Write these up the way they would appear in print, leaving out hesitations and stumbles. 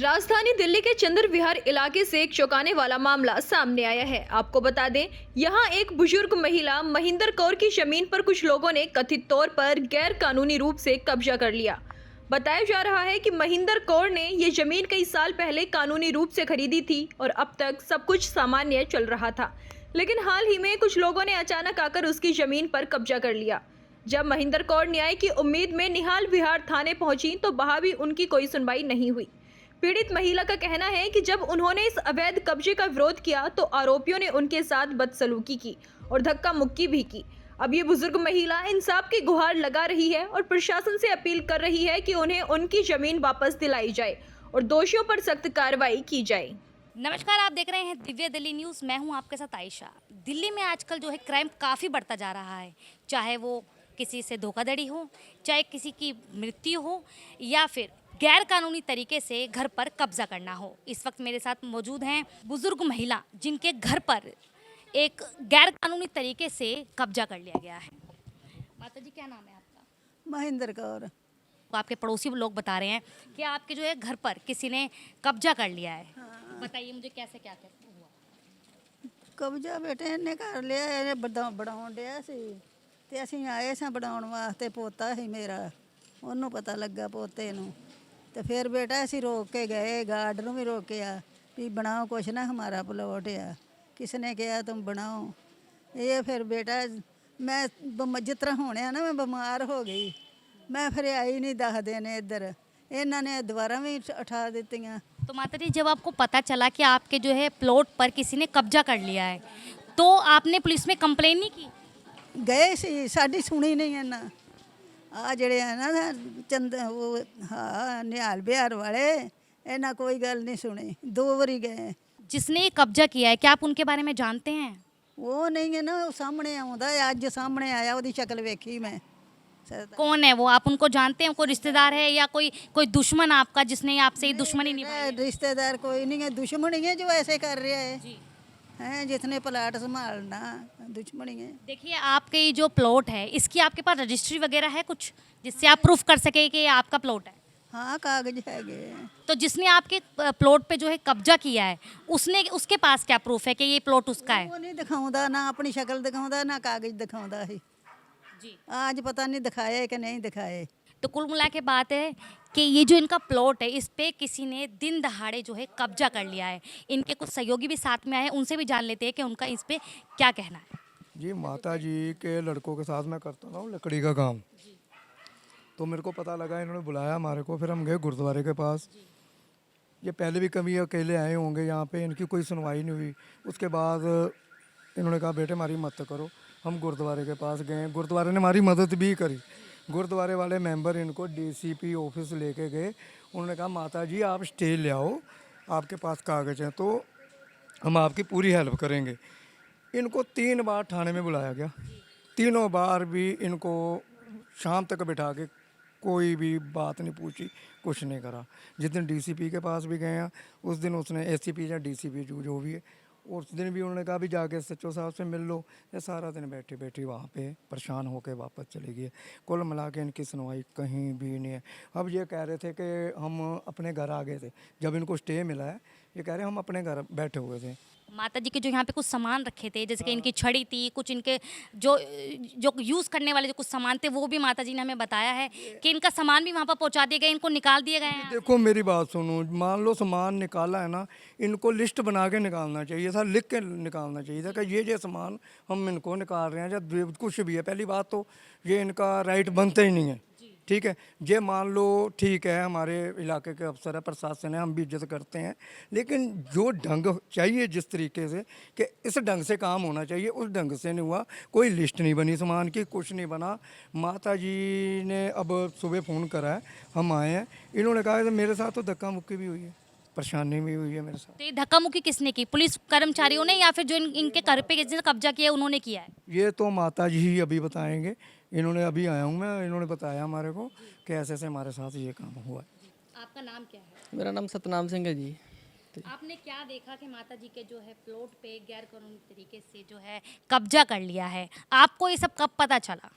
राजधानी दिल्ली के चंद्र विहार इलाके से एक चौंकाने वाला मामला सामने आया है। आपको बता दें, यहां एक बुजुर्ग महिला महिंदर कौर की जमीन पर कुछ लोगों ने कथित तौर पर गैर कानूनी रूप से कब्जा कर लिया। बताया जा रहा है कि महिंदर कौर ने ये जमीन कई साल पहले कानूनी रूप से खरीदी थी और अब तक सब कुछ सामान्य चल रहा था, लेकिन हाल ही में कुछ लोगों ने अचानक आकर उसकी जमीन पर कब्जा कर लिया। जब महिंदर कौर न्याय की उम्मीद में निहाल विहार थाने पहुंची तो वहां भी उनकी कोई सुनवाई नहीं हुई। पीड़ित महिला का कहना है कि जब उन्होंने इस अवैध कब्जे का विरोध किया तो आरोपियों ने उनके साथ बदसलूकी की और धक्का मुक्की भी की। अब ये बुजुर्ग महिला इंसाफ की गुहार लगा रही है और प्रशासन से अपील कर रही है कि उन्हें उनकी जमीन वापस दिलाई जाए और दोषियों पर सख्त कार्रवाई की जाए। नमस्कार, आप देख रहे हैं दिव्य दिल्ली न्यूज़। मैं हूं आपके साथ आयशा। दिल्ली में आजकल जो है क्राइम काफ़ी बढ़ता जा रहा है, चाहे वो किसी से धोखाधड़ी हो, चाहे किसी की मृत्यु हो या फिर गैर कानूनी तरीके से घर पर कब्जा करना हो। इस वक्त मेरे साथ मौजूद हैं बुजुर्ग महिला जिनके घर पर एक गैर कानूनी तरीके से कब्जा कर लिया गया है। माता जी, क्या नाम है आपका? महिंदर कौर। तो आपके पड़ोसी लोग बता रहे हैं कि आपके जो है घर पर किसी ने कब्जा कर लिया है। बताइए मुझे कैसे क्या हुआ? ਕਬਜ਼ਾ ਬੇਟੇ ਇਹਨੇ ਕਰ ਲਿਆ, ਇਹਨੇ ਬਣਾਉਣ ਡਿਆ ਸੀ ਤੇ ਅਸੀਂ ਆਏ ਸਾਂ ਬਣਾਉਣ ਵਾਸਤੇ। ਪੋਤਾ ਸੀ ਮੇਰਾ, ਉਹਨੂੰ ਪਤਾ ਲੱਗਾ ਪੋਤੇ ਨੂੰ, ਤੇ ਫਿਰ ਬੇਟਾ ਅਸੀਂ ਰੋਕ ਕੇ ਗਏ, ਗਾਰਡ ਨੂੰ ਵੀ ਰੋਕਿਆ ਵੀ ਬਣਾਓ ਕੁਛ ਨਾ, ਹਮਾਰਾ ਪਲੋਟ ਆ। ਕਿਸ ਨੇ ਕਿਹਾ ਤੁਮ ਬਣਾਓ? ਇਹ ਫਿਰ ਬੇਟਾ ਮੈਂ ਜਿਸ ਤਰ੍ਹਾਂ ਹੋਣਿਆ ਨਾ, ਮੈਂ ਬਿਮਾਰ ਹੋ ਗਈ। ਮੈਂ ਫਿਰ ਆਈ ਨਹੀਂ 10 ਦਿਨ ਇੱਧਰ। ਇਹਨਾਂ ਨੇ ਦੁਬਾਰਾ ਵੀ ਉਠਾ ਦਿੱਤੀਆਂ। तो माता जी, जब आपको पता चला कि आपके जो है प्लॉट पर किसी ने कब्जा कर लिया है तो आपने पुलिस में कंप्लेन नहीं की? ਗਏ ਸੀ, ਸਾਡੀ ਸੁਣੀ ਨਹੀਂ ਇਹਨਾਂ। ਆ ਜਿਹੜੇ ਆ ਨਾ ਚੰਦ ਉਹ ਹਾਂ ਨਿਹਾਲ ਬਿਹਾਰ ਵਾਲੇ, ਇਹਨਾਂ ਕੋਈ ਗੱਲ ਨਹੀਂ ਸੁਣੀ। 2 ਵਾਰੀ ਗਏ। जिसने ये कब्जा किया है, क्या आप उनके बारे में जानते हैं? ਉਹ ਨਹੀਂ ਹੈ ਨਾ, ਉਹ ਸਾਹਮਣੇ ਆਉਂਦਾ ਹੈ। ਅੱਜ ਸਾਹਮਣੇ ਆਇਆ, ਉਹਦੀ ਸ਼ਕਲ ਵੇਖੀ मैं। कौन है वो? आप उनको जानते हैं? कोई रिश्तेदार है या कोई दुश्मन आपका जिसने आपसे ये दुश्मनी निभाई है? रिश्तेदार कोई नहीं है, दुश्मनी है जो ऐसे कर रहा है। जी। हैं जिसने प्लाट संभालना, दुश्मनी है। देखिए, आपके ये जो प्लॉट है इसकी आपके पास रजिस्ट्री वगैरह है कुछ जिससे आप प्रूफ कर सके कि ये आपका प्लॉट है? हाँ, कागज है। तो जिसने आपके प्लॉट पे जो है कब्जा किया है उसके पास क्या प्रूफ है कि ये प्लॉट उसका है? वो नहीं दिखाऊंदा, ना अपनी शक्ल दिखाऊंदा, ना कागज दिखाऊंदा ही। जी। आज पता नहीं दिखाए कि नहीं दिखाए। तो कुल मिला के बात है कि ये जो इनका प्लॉट है इस पे किसी ने दिन दहाड़े जो है कब्जा कर लिया है। इनके कुछ सहयोगी भी साथ में आए हैं, उनसे भी जान लेते हैं कि उनका इस पे क्या कहना है। जी, माता जी के लड़कों के साथ मैं करता हूँ लकड़ी का काम। तो मेरे को पता लगा, इन्होंने बुलाया हमारे को, फिर हम गए गुरुद्वारे के पास। ये पहले भी कभी अकेले आए होंगे यहाँ पे, इनकी कोई सुनवाई नहीं हुई। उसके बाद इन्होंने कहा बेटे हमारी मदद करो। हम गुरुद्वारे के पास गए, गुरुद्वारे ने हमारी मदद भी करी। गुरुद्वारे वाले मेंबर इनको डीसीपी ऑफिस लेके गए। उन्होंने कहा माता जी आप स्टे ले आओ, आपके पास कागज़ हैं तो हम आपकी पूरी हेल्प करेंगे। इनको 3 बार थाने में बुलाया गया। तीनों बार भी इनको शाम तक बिठा के कोई भी बात नहीं पूछी, कुछ नहीं करा। जिस दिन डीसीपी के पास भी गए हैं उस दिन उसने एसीपी या डीसीपी जो भी है, और उस दिन भी उन्होंने कहा भी जाके एसएचओ साहब से मिल लो। ये सारा दिन बैठी बैठी वहाँ पे परेशान होकर वापस चली गई। कुल मिला के इनकी सुनवाई कहीं भी नहीं है। अब ये कह रहे थे कि हम अपने घर आ गए थे, जब इनको स्टे मिला है ये कह रहे हम अपने घर बैठे हुए थे। माता जी के जो यहाँ पे कुछ सामान रखे थे, जैसे कि इनकी छड़ी थी, कुछ इनके जो जो यूज़ करने वाले जो कुछ सामान थे वो भी माता जी ने हमें बताया है कि इनका सामान भी वहाँ पर पहुँचा दिए गए, इनको निकाल दिए गए हैं। देखो मेरी बात सुनो, मान लो सामान निकाला है ना, इनको लिस्ट बना के निकालना चाहिए था, लिख के निकालना चाहिए था कि ये सामान हम इनको निकाल रहे हैं या कुछ भी है। पहली बात तो ये इनका राइट बनता ही नहीं है, ठीक है। ये मान लो ठीक है, हमारे इलाके के अफसर है, प्रशासन है, हम भी इज्जत करते हैं, लेकिन जो ढंग चाहिए जिस तरीके से कि इस ढंग से काम होना चाहिए उस ढंग से नहीं हुआ। कोई लिस्ट नहीं बनी सामान की, कुछ नहीं बना। माता जी ने अब सुबह फ़ोन करा है, हम आए हैं। इन्होंने कहा कि मेरे साथ तो धक्का मुक्की भी हुई है, परेशानी भी हुई है मेरे साथ। तो ये धक्का मुक्की किसने की? पुलिस कर्मचारियों ने या फिर जो इनके घर पे जिसने कब्जा किया उन्होंने किया है? ये तो माता जी ही अभी बताएंगे। इन्होंने अभी आया हूँ मैं, इन्होंने बताया हमारे को कि ऐसे ऐसे हमारे साथ ये काम हुआ है। आपका नाम क्या है? मेरा नाम सतनाम सिंह है जी। आपने क्या देखा कि माता जी के जो है प्लॉट पे गैर कानूनी तरीके से जो है कब्जा कर लिया है? आपको ये सब कब पता चला?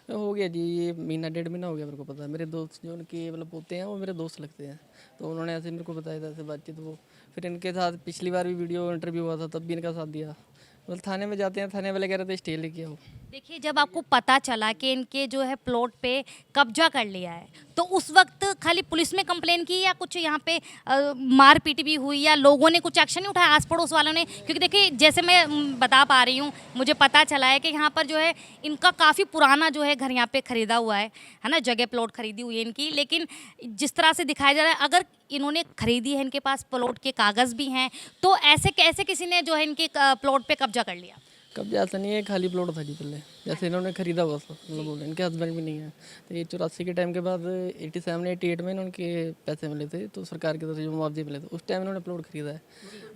हो गया जी, ये महीना 1.5 महीना हो गया मेरे को पता है। मेरे दोस्त जो उनके मतलब पोते हैं वो मेरे दोस्त लगते हैं, तो उन्होंने ऐसे मेरे को बताया था, ऐसे बातचीत वो। फिर इनके साथ पिछली बार भी वीडियो इंटरव्यू हुआ था, तब भी इनका साथ दिया। मतलब थाने में जाते हैं, थाने वाले कह रहे थे स्टे लेके आओ। देखिए, जब आपको पता चला कि इनके जो है प्लॉट पे कब्जा कर लिया है, तो उस वक्त खाली पुलिस में कंप्लेन की या कुछ यहाँ पे मारपीट भी हुई या लोगों ने कुछ एक्शन नहीं उठाया, आस पड़ोस वालों ने? क्योंकि देखिए, जैसे मैं बता पा रही हूँ, मुझे पता चला है कि यहाँ पर जो है इनका काफ़ी पुराना जो है घर यहाँ पे खरीदा हुआ है ना, जगह प्लॉट खरीदी हुई है इनकी। लेकिन जिस तरह से दिखाया जा रहा है, अगर इन्होंने खरीदी है, इनके पास प्लॉट के कागज़ भी हैं, तो ऐसे कैसे किसी ने जो है इनके प्लॉट पे कब्जा कर लिया? कब्जा ऐसा नहीं है, खाली प्लॉट था जी पहले, जैसे इन्होंने खरीदा हुआ था। मतलब बोले इनके हस्बैंड भी नहीं है, तो ये 84 के टाइम के बाद 87 88 में उनके पैसे मिले थे, तो सरकार की तरफ से जो मुआवजे मिले थे, उस टाइम इन्होंने प्लॉट खरीदा है।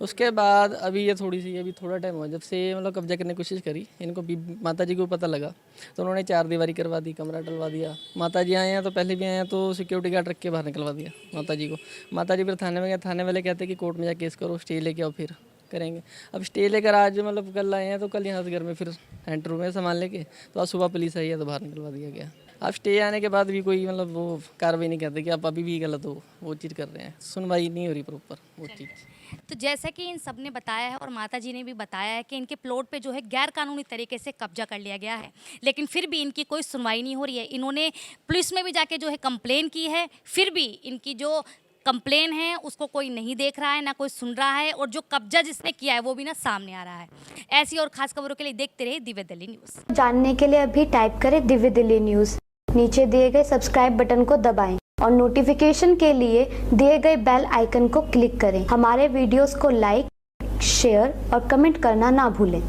उसके बाद अभी ये अभी थोड़ा टाइम हुआ जब से मतलब कब्जा करने की कोशिश करी, इनको माता जी को पता लगा, तो उन्होंने 4 दीवारी करवा दी, कमरा डलवा दिया। माता जी आए हैं, तो पहले भी आए हैं, तो सिक्योरिटी गार्ड रख के बाहर निकलवा दिया माता जी को। माता जी फिर थाने में गए, थाने वाले कहते कि कोर्ट में जा केस करो, स्टे लेके आओ, फिर करेंगे। अब स्टे लेकर आज मतलब कल आए हैं, तो कल यहाँ से घर में फिर एंटर हुए सामान लेके, तो आज सुबह पुलिस आई है, तो बाहर निकलवा दिया गया। अब स्टे आने के बाद भी कोई मतलब वो कार्रवाई नहीं करते कि आप अभी भी गलत हो, वो चीज़ कर रहे हैं, सुनवाई नहीं हो रही प्रॉपर वो चीज़। तो जैसा कि इन सब ने बताया है और माता जी ने भी बताया है कि इनके प्लॉट पे जो है गैर कानूनी तरीके से कब्जा कर लिया गया है, लेकिन फिर भी इनकी कोई सुनवाई नहीं हो रही है। इन्होंने पुलिस में भी जाके जो है कंप्लेन की है, फिर भी इनकी जो कंप्लेन है उसको कोई नहीं देख रहा है, ना कोई सुन रहा है, और जो कब्जा जिसने किया है वो भी ना सामने आ रहा है। ऐसी और खास खबरों के लिए देखते रहिए दिव्य दिल्ली न्यूज़। जानने के लिए अभी टाइप करें दिव्य दिल्ली न्यूज़, नीचे दिए गए सब्सक्राइब बटन को दबाएं और नोटिफिकेशन के लिए दिए गए बेल आइकन को क्लिक करें। हमारे वीडियोस को लाइक, शेयर और कमेंट करना ना भूलें।